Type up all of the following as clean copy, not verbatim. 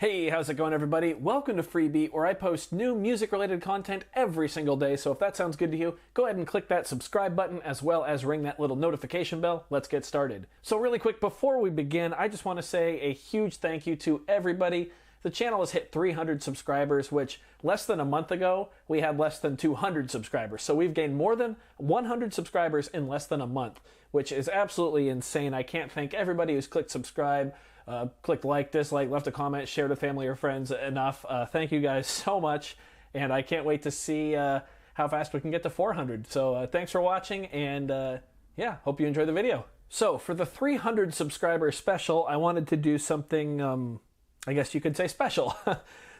Hey, how's it going everybody? Welcome to Freebeat, where I post new music-related content every single day, so if that sounds good to you, go ahead and click that subscribe button as well as ring that little notification bell. Let's get started. So really quick, before we begin, I just want to say a huge thank you to everybody. The channel has hit 300 subscribers, which less than a month ago, we had less than 200 subscribers. So we've gained more than 100 subscribers in less than a month, which is absolutely insane. I can't thank everybody who's clicked subscribe, clicked like, dislike, left a comment, shared with family or friends enough. Thank you guys so much, and I can't wait to see how fast we can get to 400. So thanks for watching, and yeah, hope you enjoy the video. So for the 300 subscriber special, I wanted to do something, I guess you could say special.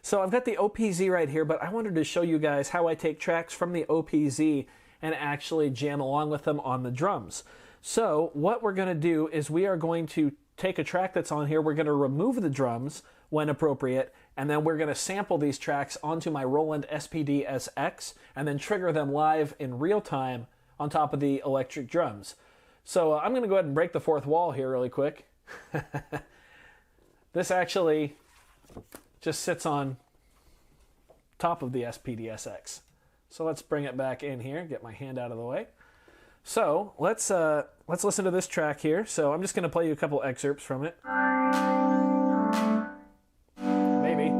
So I've got the OPZ right here, but I wanted to show you guys how I take tracks from the OPZ and actually jam along with them on the drums. So what we're going to do is we are going to take a track that's on here, we're going to remove the drums when appropriate, and then we're going to sample these tracks onto my Roland SPD-SX and then trigger them live in real time on top of the electric drums. So I'm going to go ahead and break the fourth wall here really quick. This actually just sits on top of the SPD-SX. So let's bring it back in here, get my hand out of the way. So let's listen to this track here. So I'm just going to play you a couple excerpts from it. Maybe.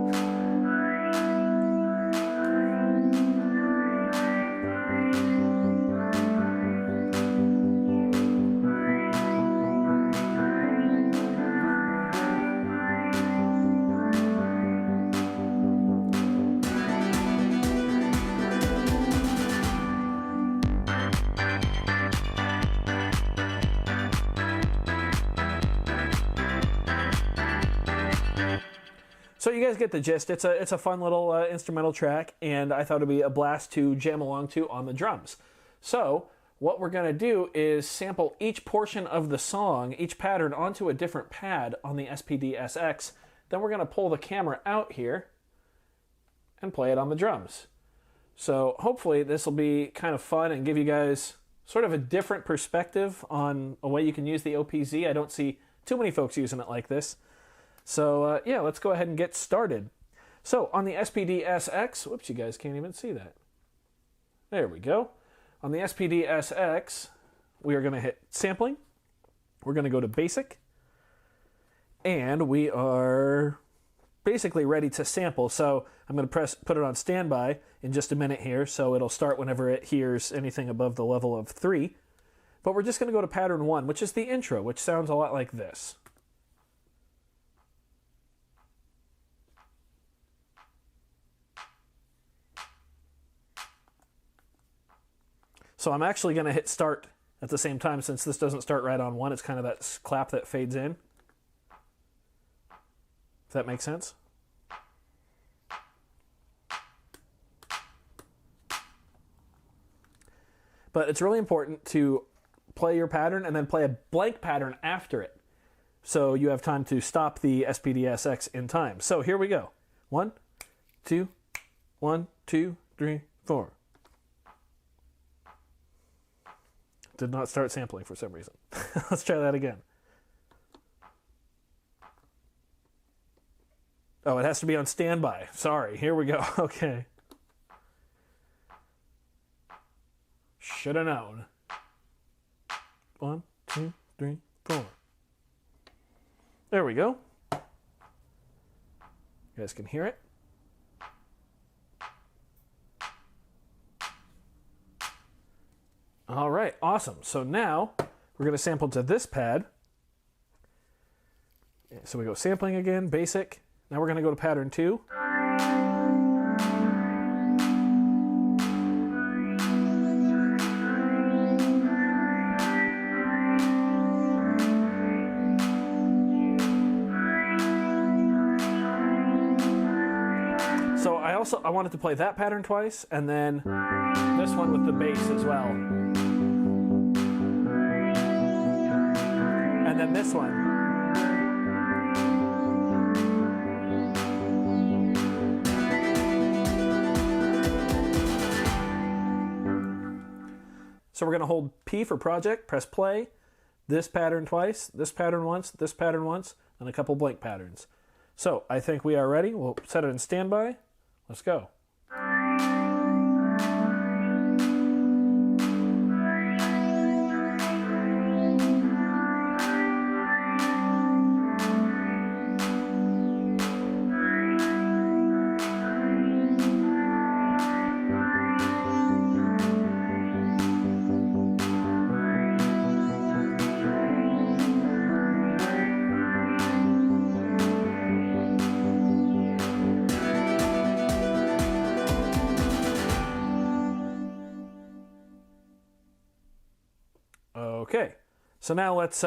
So you guys get the gist. It's a fun little instrumental track, and I thought it'd be a blast to jam along to on the drums. So what we're going to do is sample each portion of the song, each pattern, onto a different pad on the SPD-SX. Then we're going to pull the camera out here and play it on the drums. So hopefully this will be kind of fun and give you guys sort of a different perspective on a way you can use the OPZ. I don't see too many folks using it like this. So yeah, let's go ahead and get started. So on the SPD-SX, whoops, you guys can't even see that. There we go. On the SPD-SX, we are going to hit sampling. We're going to go to basic. And we are basically ready to sample. So I'm going to put it on standby in just a minute here. So it'll start whenever it hears anything above the level of 3. But we're just going to go to pattern 1, which is the intro, which sounds a lot like this. So I'm actually going to hit start at the same time, since this doesn't start right on 1. It's kind of that clap that fades in. If that makes sense. But it's really important to play your pattern and then play a blank pattern after it, so you have time to stop the SPD-SX in time. So here we go. 1, 2, 1, 2, 3, 4. Did not start sampling for some reason. Let's try that again. Oh, it has to be on standby. Sorry. Here we go. Okay. Should have known. 1, 2, 3, 4. There we go. You guys can hear it. All right, awesome. So now we're going to sample to this pad. So we go sampling again, basic. Now we're going to go to pattern 2. So I wanted to play that pattern twice, and then this one with the bass as well. And then this one. So we're going to hold P for project, press play, this pattern twice, this pattern once, this pattern once, and a couple blank patterns. So I think we are ready. We'll set it in standby. Let's go. Okay, so now let's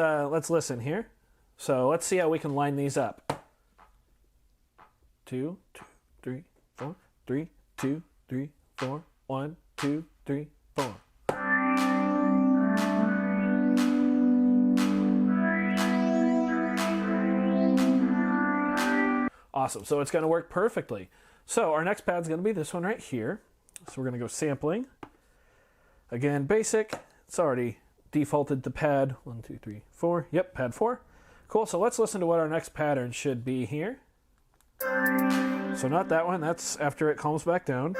listen here. So let's see how we can line these up. 2, 2, 3, 4, 3, 2, 3, 4, 1, 2, 3, 4. Awesome, so it's going to work perfectly. So our next pad's going to be this one right here. So we're going to go sampling. Again, basic. It's already defaulted to pad 1, 2, 3, 4. Yep, pad 4. Cool, so let's listen to what our next pattern should be here. So not that one, that's after it calms back down.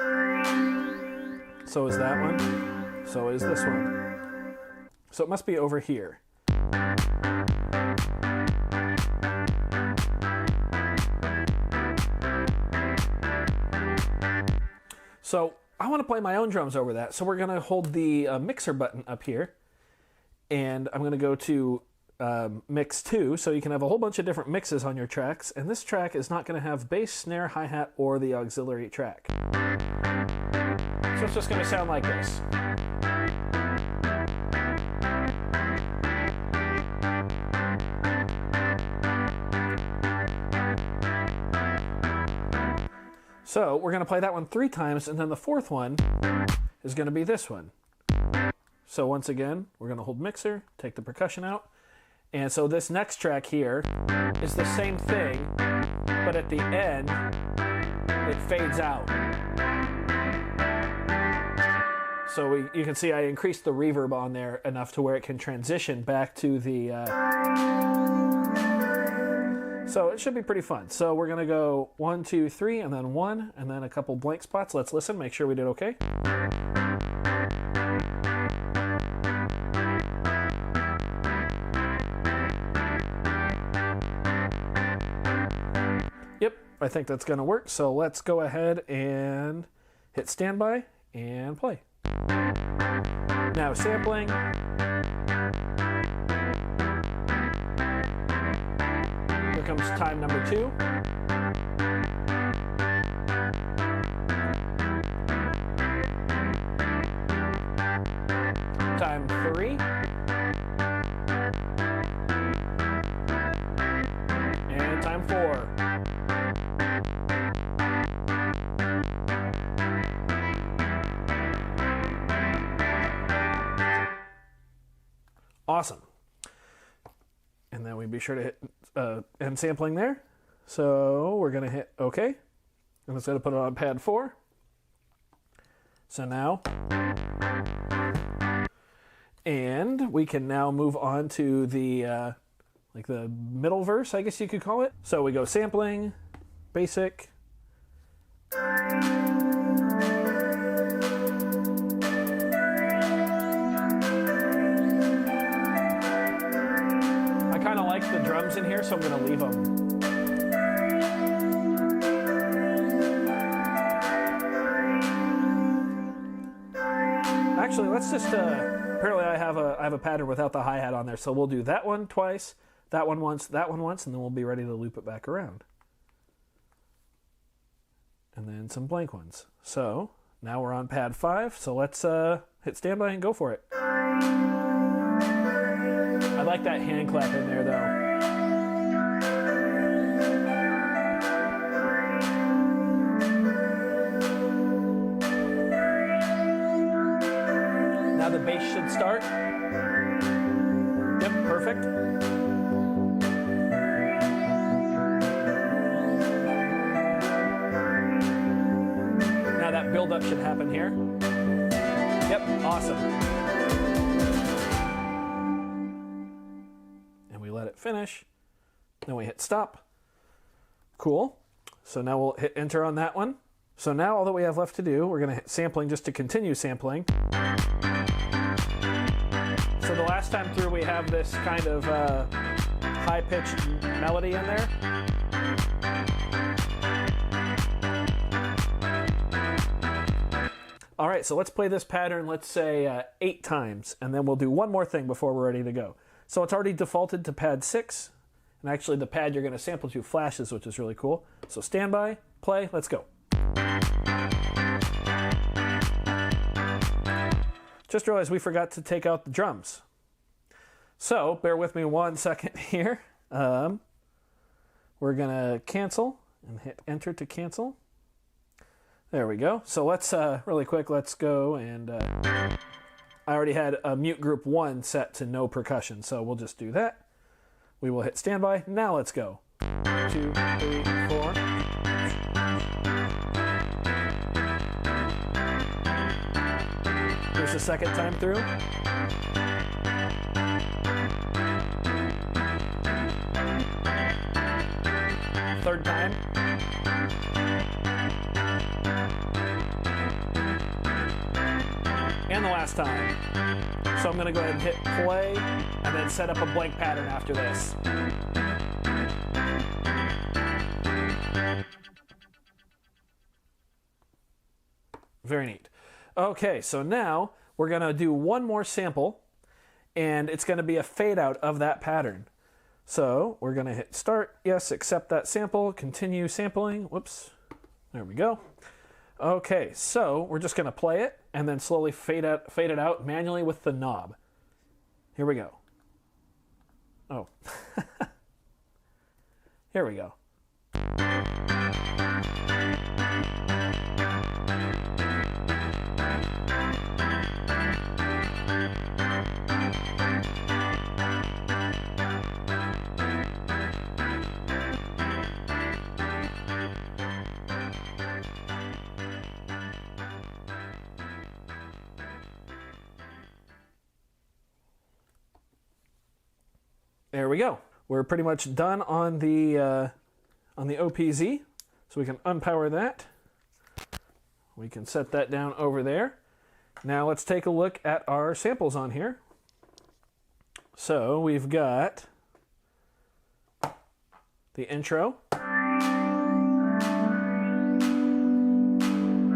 So is that one. So is this one. So it must be over here. So I want to play my own drums over that. So we're going to hold the mixer button up here. And I'm going to go to mix 2, so you can have a whole bunch of different mixes on your tracks. And this track is not going to have bass, snare, hi-hat, or the auxiliary track. So it's just going to sound like this. So we're going to play that one 3 times, and then the 4th one is going to be this one. So once again, we're going to hold mixer, take the percussion out. And so this next track here is the same thing, but at the end, it fades out. So you can see I increased the reverb on there enough to where it can transition back to the... So it should be pretty fun. So we're going to go 1, 2, 3, and then 1, and then a couple blank spots. Let's listen, make sure we did okay. Yep, I think that's going to work. So let's go ahead and hit standby and play. Now sampling. Here comes time number 2. Time 3. And time 4. Awesome. And then we be sure to hit end sampling there. So we're going to hit OK. And it's going to put it on pad 4. So now, and we can now move on to the like the middle verse, I guess you could call it. So we go sampling, basic. I kind of like the drums in here, so I'm going to leave them. Actually, let's just, apparently I have a pattern without the hi-hat on there, so we'll do that one twice, that one once, and then we'll be ready to loop it back around. And then some blank ones. So, now we're on pad 5, so let's hit standby and go for it. I like that hand clap in there, though. Now the bass should start. Yep, perfect. Now that build-up should happen here. Yep, awesome. And we let it finish. Then we hit stop. Cool. So now we'll hit enter on that one. So now all that we have left to do, we're going to hit sampling just to continue sampling. So the last time through we have this kind of high-pitched melody in there. All right, so let's play this pattern, let's say 8 times, and then we'll do one more thing before we're ready to go. So it's already defaulted to pad 6, and actually the pad you're going to sample to flashes, which is really cool. So stand by, play, let's go. Just realized we forgot to take out the drums. So bear with me 1 second here. We're going to cancel and hit enter to cancel. There we go. So let's, really quick, let's go and I already had a mute group 1 set to no percussion, so we'll just do that. We will hit standby. Now let's go. 2, 3, 4. Here's the second time through. Third time. And the last time. So I'm going to go ahead and hit play and then set up a blank pattern after this. Very neat. Okay, so now we're going to do one more sample, and it's going to be a fade out of that pattern. So we're going to hit start, yes, accept that sample, continue sampling. Whoops, there we go. Okay, so we're just going to play it and then slowly fade it out manually with the knob. Here we go. Oh. Here we go. There we go. We're pretty much done on the OPZ, so we can unpower that. We can set that down over there. Now let's take a look at our samples on here. So we've got the intro,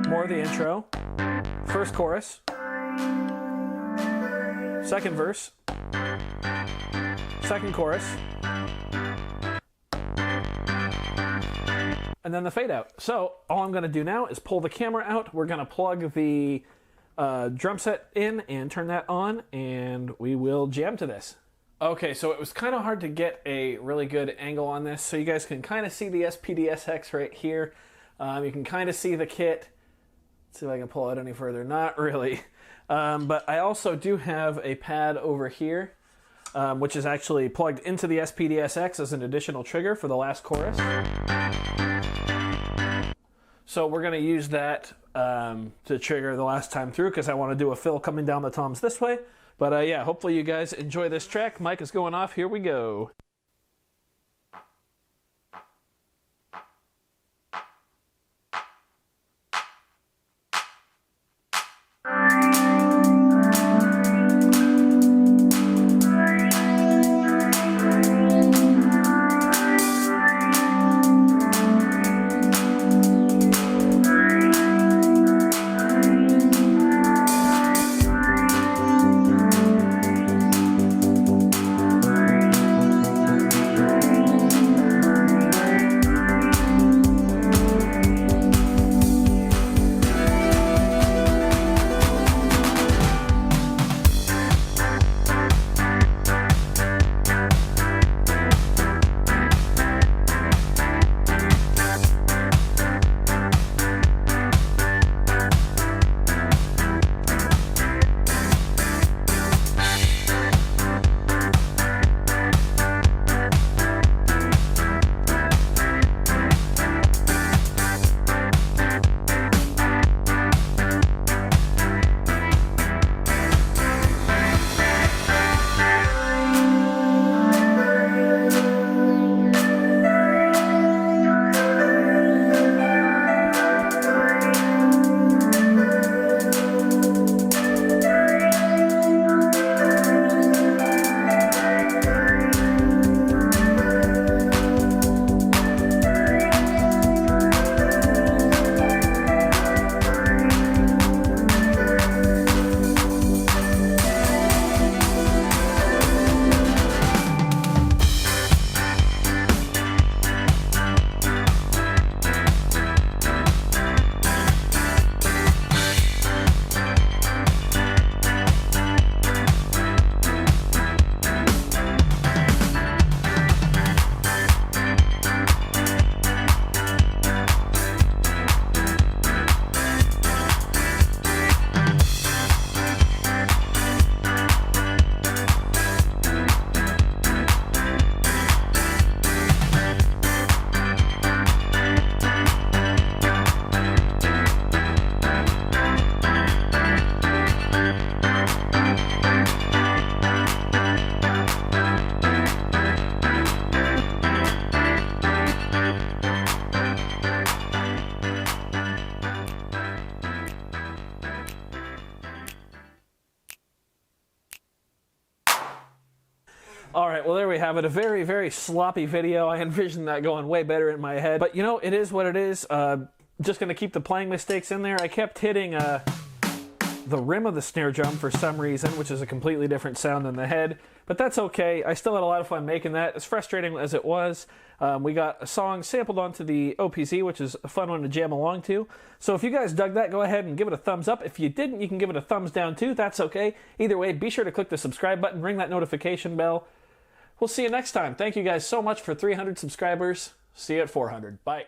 more of the intro, first chorus, second verse, second chorus, and then the fade out. So all I'm going to do now is pull the camera out. We're going to plug the drum set in and turn that on, and we will jam to this. Okay, so it was kind of hard to get a really good angle on this, so you guys can kind of see the SPD-SX right here. You can kind of see the kit. Let's see if I can pull it any further. Not really. But I also do have a pad over here, which is actually plugged into the SPD-SX as an additional trigger for the last chorus. So we're going to use that to trigger the last time through, because I want to do a fill coming down the toms this way. But yeah, hopefully you guys enjoy this track. Mic is going off. Here we go. Alright, well there we have it. A very, very sloppy video. I envisioned that going way better in my head. But you know, it is what it is. Just going to keep the playing mistakes in there. I kept hitting the rim of the snare drum for some reason, which is a completely different sound than the head. But that's okay. I still had a lot of fun making that, as frustrating as it was. We got a song sampled onto the OPZ, which is a fun one to jam along to. So if you guys dug that, go ahead and give it a thumbs up. If you didn't, you can give it a thumbs down too. That's okay. Either way, be sure to click the subscribe button, ring that notification bell. We'll see you next time. Thank you guys so much for 300 subscribers. See you at 400. Bye.